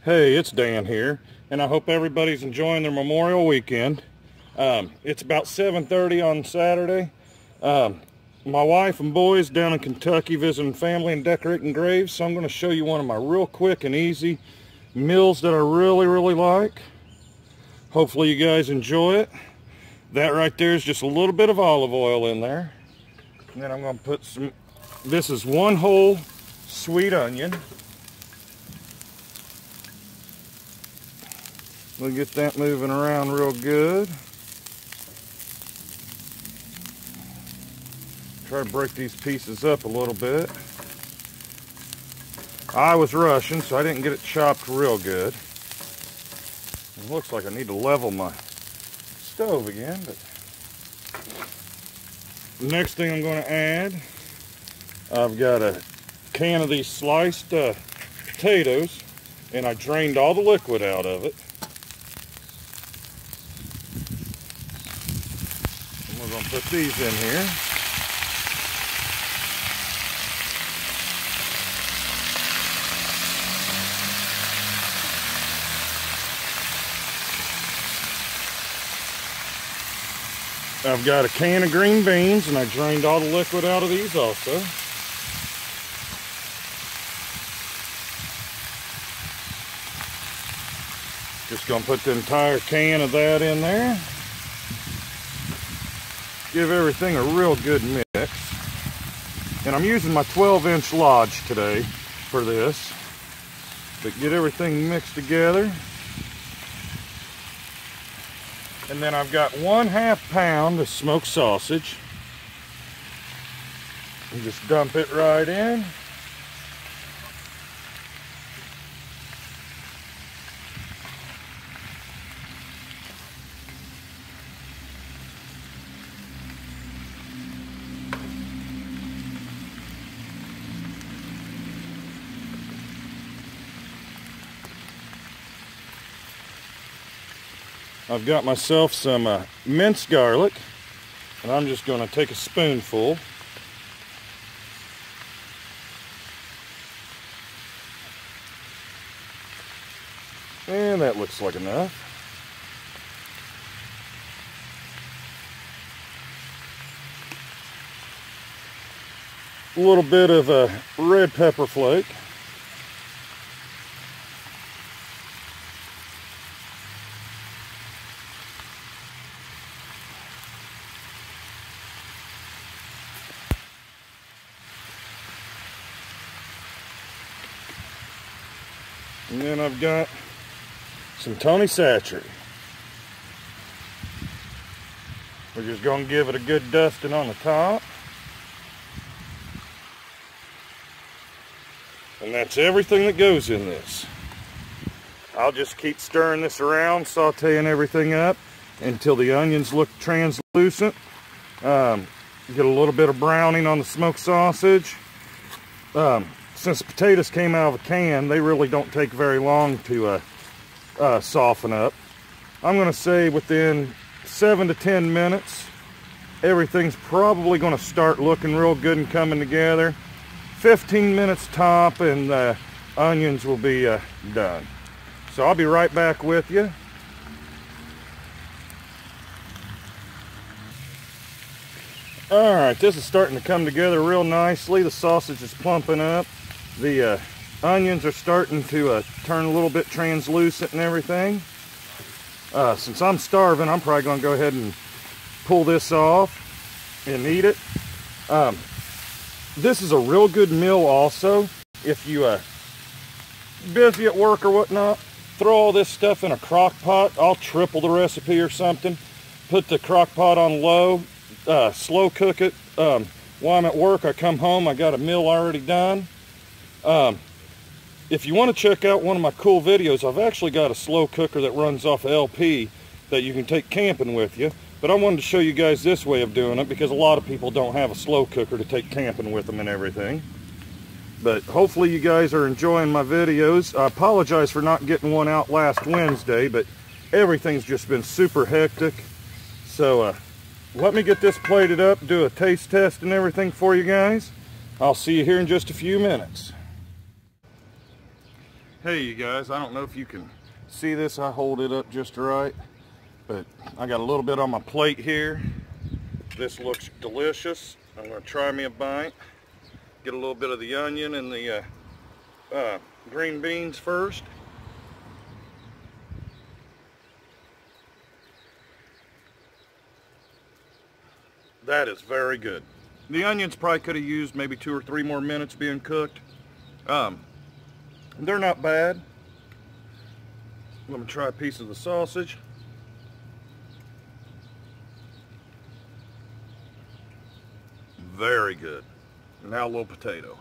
Hey, it's Dan here, and I hope everybody's enjoying their Memorial weekend. It's about 7:30 on Saturday. My wife and boys down in Kentucky visiting family and decorating graves, so I'm going to show you one of my real quick and easy meals that I really like. Hopefully you guys enjoy it. That right there is just a little bit of olive oil in there. And then I'm going to put some, this is one whole sweet onion. We'll get that moving around real good. Try to break these pieces up a little bit. I was rushing, so I didn't get it chopped real good. It looks like I need to level my stove again, but the next thing I'm going to add, I've got a can of these sliced potatoes, and I drained all the liquid out of it. And we're going to put these in here. I've got a can of green beans, and I drained all the liquid out of these also. Just going to put the entire can of that in there. Give everything a real good mix. And I'm using my 12-inch Lodge today for this. But get everything mixed together. And then I've got 1/2 pound of smoked sausage. And just dump it right in. I've got myself some minced garlic, and I'm just going to take a spoonful. And that looks like enough. A little bit of red pepper flake. And then I've got some Tony Satchery. We're just going to give it a good dusting on the top. And that's everything that goes in this. I'll just keep stirring this around, sauteing everything up until the onions look translucent. Get a little bit of browning on the smoked sausage. Since the potatoes came out of a can, they really don't take very long to soften up. I'm going to say within 7 to 10 minutes, everything's probably going to start looking real good and coming together. 15 minutes top, and the onions will be done. So I'll be right back with you. Alright, this is starting to come together real nicely. The sausage is plumping up. The onions are starting to turn a little bit translucent and everything. Since I'm starving, I'm probably going to go ahead and pull this off and eat it. This is a real good meal also. If you busy at work or whatnot, throw all this stuff in a crock pot. I'll triple the recipe or something. Put the crock pot on low, slow cook it. While I'm at work, I come home, I got a meal already done. If you want to check out one of my cool videos, I've actually got a slow cooker that runs off of LP that you can take camping with you. But I wanted to show you guys this way of doing it because a lot of people don't have a slow cooker to take camping with them and everything. But hopefully you guys are enjoying my videos. I apologize for not getting one out last Wednesday, but everything's just been super hectic. So let me get this plated up, do a taste test and everything for you guys. I'll see you here in just a few minutes. Hey you guys, I don't know if you can see this. I hold it up just right, but I got a little bit on my plate here. This looks delicious. I'm going to try me a bite. Get a little bit of the onion and the green beans first. That is very good. The onions probably could have used maybe 2 or 3 more minutes being cooked. They're not bad. Let me try a piece of the sausage. Very good. Now a little potato.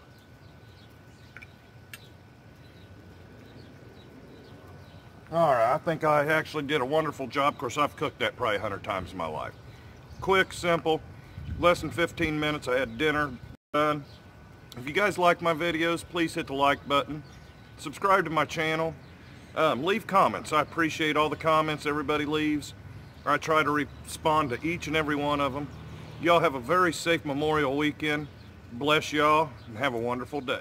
All right, I think I actually did a wonderful job. Of course, I've cooked that probably 100 times in my life. Quick, simple, less than 15 minutes. I had dinner done. If you guys like my videos, please hit the like button. Subscribe to my channel. Leave comments. I appreciate all the comments everybody leaves. I try to respond to each and every one of them. Y'all have a very safe Memorial weekend. Bless y'all and have a wonderful day.